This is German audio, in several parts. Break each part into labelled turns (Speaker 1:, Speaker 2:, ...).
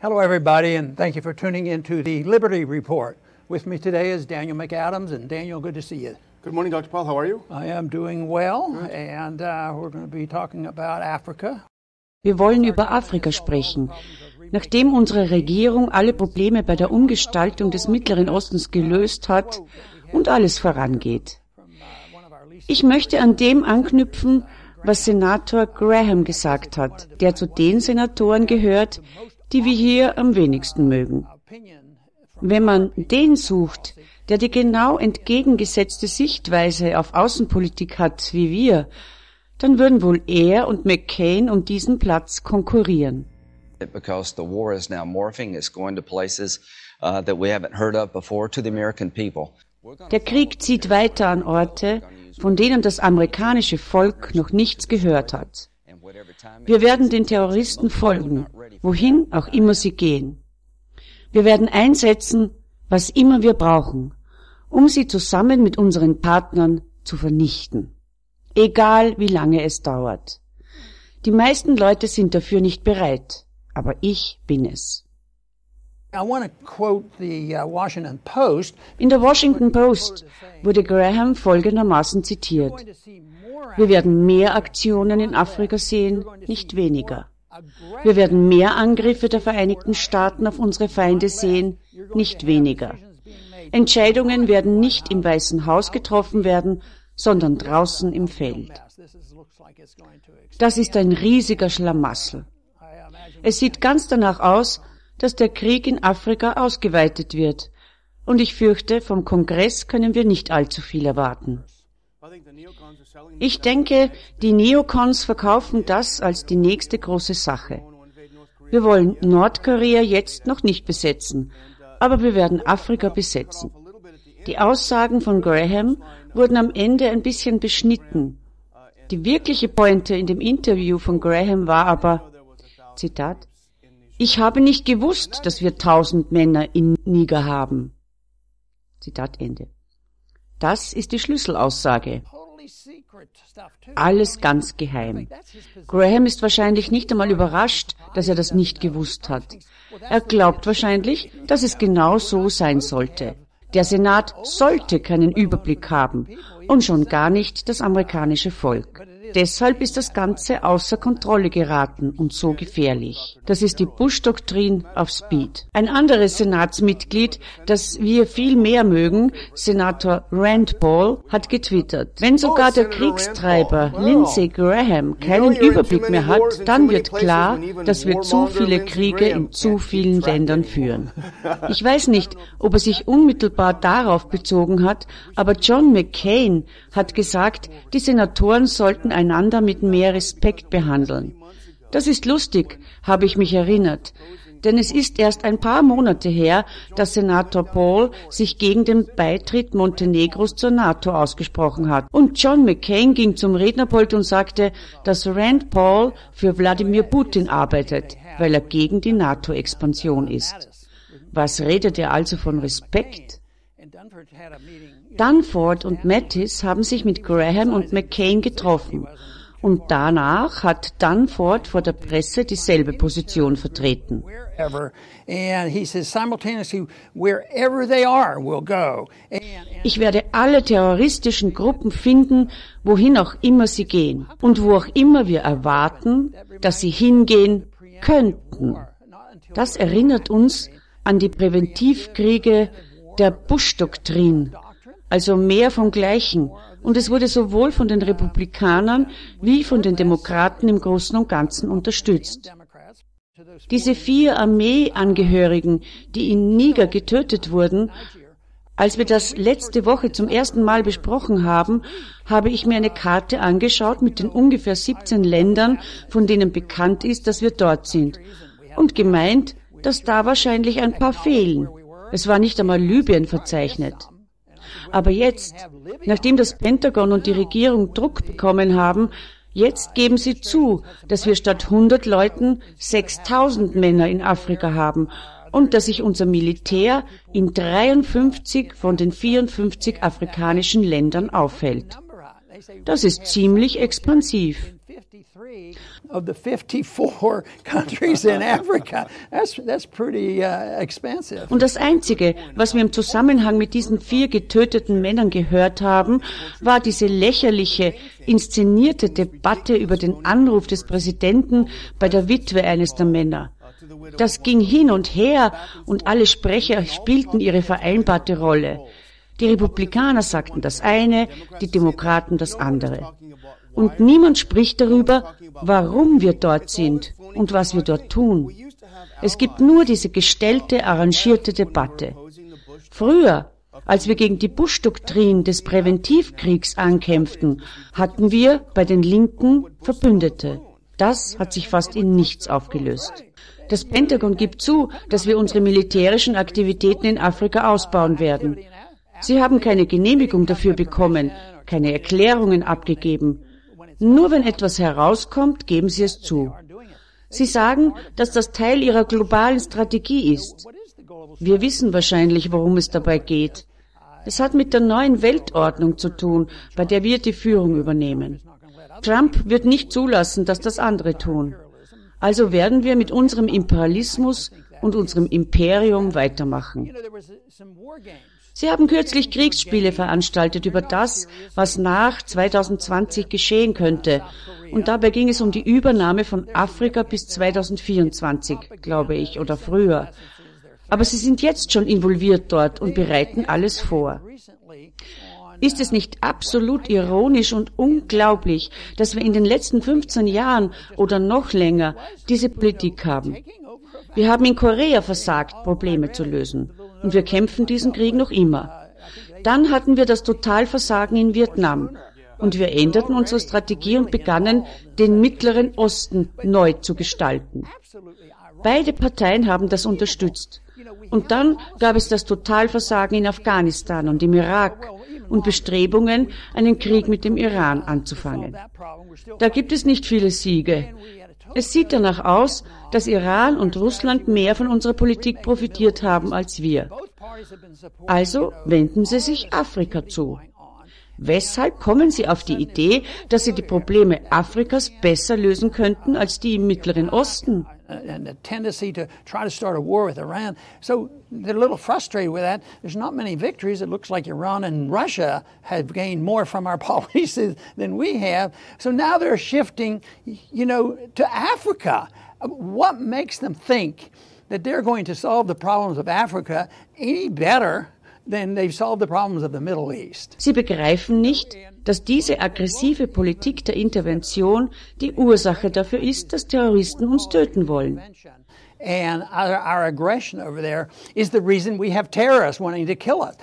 Speaker 1: Hello everybody, and thank you for tuning in to the Liberty Report. With me today is Daniel McAdams, and Daniel, good to see you.
Speaker 2: Good morning, Dr. Paul. How are you?
Speaker 1: I am doing well, and we're going to be talking about Africa.
Speaker 3: Wir wollen über Afrika sprechen. Nachdem unsere Regierung alle Probleme bei der Umgestaltung des Mittleren Ostens gelöst hat und alles vorangeht. Ich möchte an dem anknüpfen, was Senator Graham gesagt hat, der zu den Senatoren gehört, die wir hier am wenigsten mögen. Wenn man den sucht, der die genau entgegengesetzte Sichtweise auf Außenpolitik hat wie wir, dann würden wohl er und McCain um diesen Platz konkurrieren.
Speaker 4: Because the war is now morphing, it's going to places that we haven't heard of before to the American people.
Speaker 3: Der Krieg zieht weiter an Orte, von denen das amerikanische Volk noch nichts gehört hat. Wir werden den Terroristen folgen, wohin auch immer sie gehen. Wir werden einsetzen, was immer wir brauchen, um sie zusammen mit unseren Partnern zu vernichten. Egal, wie lange es dauert. Die meisten Leute sind dafür nicht bereit, aber ich bin es. In der Washington Post wurde Graham folgendermaßen zitiert: Wir werden mehr Aktionen in Afrika sehen, nicht weniger. Wir werden mehr Angriffe der Vereinigten Staaten auf unsere Feinde sehen, nicht weniger. Entscheidungen werden nicht im Weißen Haus getroffen werden, sondern draußen im Feld. Das ist ein riesiger Schlamassel. Es sieht ganz danach aus, dass der Krieg in Afrika ausgeweitet wird. Und ich fürchte, vom Kongress können wir nicht allzu viel erwarten. Ich denke, die Neokons verkaufen das als die nächste große Sache. Wir wollen Nordkorea jetzt noch nicht besetzen, aber wir werden Afrika besetzen. Die Aussagen von Graham wurden am Ende ein bisschen beschnitten. Die wirkliche Pointe in dem Interview von Graham war aber, Zitat, ich habe nicht gewusst, dass wir 1000 Männer in Niger haben. Zitat Ende. Das ist die Schlüsselaussage. Alles ganz geheim. Graham ist wahrscheinlich nicht einmal überrascht, dass er das nicht gewusst hat. Er glaubt wahrscheinlich, dass es genau so sein sollte. Der Senat sollte keinen Überblick haben und schon gar nicht das amerikanische Volk. Deshalb ist das Ganze außer Kontrolle geraten und so gefährlich. Das ist die Bush-Doktrin auf Speed. Ein anderes Senatsmitglied, das wir viel mehr mögen, Senator Ron Paul, hat getwittert: Wenn sogar der Kriegstreiber Lindsay Graham keinen Überblick mehr hat, dann wird klar, dass wir zu viele Kriege in zu vielen Ländern führen. Ich weiß nicht, ob er sich unmittelbar darauf bezogen hat, aber John McCain hat gesagt, die Senatoren sollten einander mit mehr Respekt behandeln. Das ist lustig, habe ich mich erinnert, denn es ist erst ein paar Monate her, dass Senator Paul sich gegen den Beitritt Montenegros zur NATO ausgesprochen hat. Und John McCain ging zum Rednerpult und sagte, dass Rand Paul für Wladimir Putin arbeitet, weil er gegen die NATO-Expansion ist. Was redet er also von Respekt? Danforth und Mattis haben sich mit Graham und McCain getroffen und danach hat Danforth vor der Presse dieselbe Position vertreten. Ich werde alle terroristischen Gruppen finden, wohin auch immer sie gehen und wo auch immer wir erwarten, dass sie hingehen könnten. Das erinnert uns an die Präventivkriege der Bush-Doktrin, also mehr vom Gleichen. Und es wurde sowohl von den Republikanern wie von den Demokraten im Großen und Ganzen unterstützt. Diese 4 Armeeangehörigen, die in Niger getötet wurden, als wir das letzte Woche zum ersten Mal besprochen haben, habe ich mir eine Karte angeschaut mit den ungefähr 17 Ländern, von denen bekannt ist, dass wir dort sind, und gemeint, dass da wahrscheinlich ein paar fehlen. Es war nicht einmal Libyen verzeichnet. Aber jetzt, nachdem das Pentagon und die Regierung Druck bekommen haben, jetzt geben sie zu, dass wir statt 100 Leuten 6000 Männer in Afrika haben und dass sich unser Militär in 53 von den 54 afrikanischen Ländern aufhält. Das ist ziemlich expansiv.
Speaker 1: of the 54 countries in Africa. That's pretty expensive.
Speaker 3: Und das Einzige, was wir im Zusammenhang mit diesen 4 getöteten Männern gehört haben, war diese lächerliche, inszenierte Debatte über den Anruf des Präsidenten bei der Witwe eines der Männer. Das ging hin und her und alle Sprecher spielten ihre vereinbarte Rolle. Die Republikaner sagten das eine, die Demokraten das andere. Und niemand spricht darüber, warum wir dort sind und was wir dort tun. Es gibt nur diese gestellte, arrangierte Debatte. Früher, als wir gegen die Bush-Doktrin des Präventivkriegs ankämpften, hatten wir bei den Linken Verbündete. Das hat sich fast in nichts aufgelöst. Das Pentagon gibt zu, dass wir unsere militärischen Aktivitäten in Afrika ausbauen werden. Sie haben keine Genehmigung dafür bekommen, keine Erklärungen abgegeben. Nur wenn etwas herauskommt, geben sie es zu. Sie sagen, dass das Teil ihrer globalen Strategie ist. Wir wissen wahrscheinlich, worum es dabei geht. Es hat mit der neuen Weltordnung zu tun, bei der wir die Führung übernehmen. Trump wird nicht zulassen, dass das andere tun. Also werden wir mit unserem Imperialismus und unserem Imperium weitermachen. Sie haben kürzlich Kriegsspiele veranstaltet über das, was nach 2020 geschehen könnte. Und dabei ging es um die Übernahme von Afrika bis 2024, glaube ich, oder früher. Aber sie sind jetzt schon involviert dort und bereiten alles vor. Ist es nicht absolut ironisch und unglaublich, dass wir in den letzten 15 Jahren oder noch länger diese Politik haben? Wir haben in Korea versagt, Probleme zu lösen. Und wir kämpfen diesen Krieg noch immer. Dann hatten wir das Totalversagen in Vietnam. Und wir änderten unsere Strategie und begannen, den Mittleren Osten neu zu gestalten. Beide Parteien haben das unterstützt. Und dann gab es das Totalversagen in Afghanistan und im Irak und Bestrebungen, einen Krieg mit dem Iran anzufangen. Da gibt es nicht viele Siege. Es sieht danach aus, dass Iran und Russland mehr von unserer Politik profitiert haben als wir. Also wenden sie sich Afrika zu. Weshalb kommen Sie auf die Idee, dass Sie die Probleme Afrikas besser lösen könnten als die im Mittleren Osten?
Speaker 1: And the tendency to try to start a war with Iran. So they're a little frustrated with that. There's not many victories. It looks like Iran and Russia have gained more from our policies than we have. So now they're shifting, to Africa. What makes them think that they're going to solve the problems of Africa any better than they've solved the problems of the Middle East?
Speaker 3: Sie begreifen nicht, dass diese aggressive Politik der Intervention die Ursache dafür ist, dass Terroristen uns töten wollen.
Speaker 1: And our aggression over there is the reason we have terrorists wanting to kill us.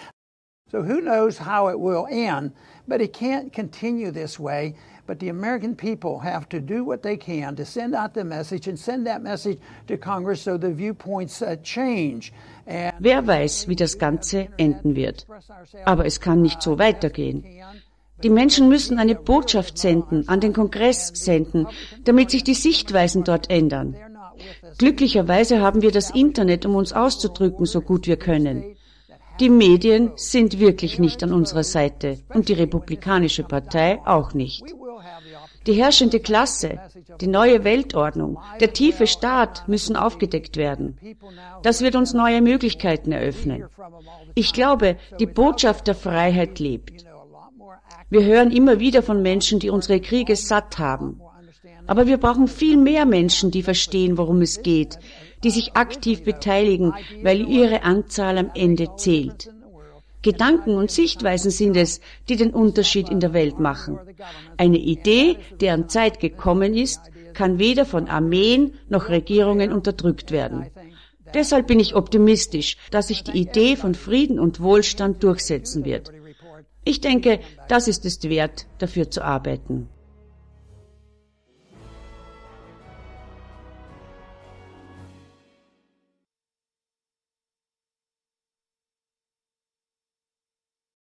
Speaker 1: So who knows how it will end, but it can't continue this way. But the American people have to do what they can to send out the message and send that message to Congress so the viewpoints change.
Speaker 3: Wer weiß, wie das Ganze enden wird. Aber es kann nicht so weitergehen. Die Menschen müssen eine Botschaft senden, an den Kongress senden, damit sich die Sichtweisen dort ändern. Glücklicherweise haben wir das Internet, um uns auszudrücken, so gut wir können. Die Medien sind wirklich nicht an unserer Seite und die Republikanische Partei auch nicht. Die herrschende Klasse, die neue Weltordnung, der tiefe Staat müssen aufgedeckt werden. Das wird uns neue Möglichkeiten eröffnen. Ich glaube, die Botschaft der Freiheit lebt. Wir hören immer wieder von Menschen, die unsere Kriege satt haben. Aber wir brauchen viel mehr Menschen, die verstehen, worum es geht, die sich aktiv beteiligen, weil ihre Anzahl am Ende zählt. Gedanken und Sichtweisen sind es, die den Unterschied in der Welt machen. Eine Idee, deren Zeit gekommen ist, kann weder von Armeen noch Regierungen unterdrückt werden. Deshalb bin ich optimistisch, dass sich die Idee von Frieden und Wohlstand durchsetzen wird. Ich denke, das ist es wert, dafür zu arbeiten.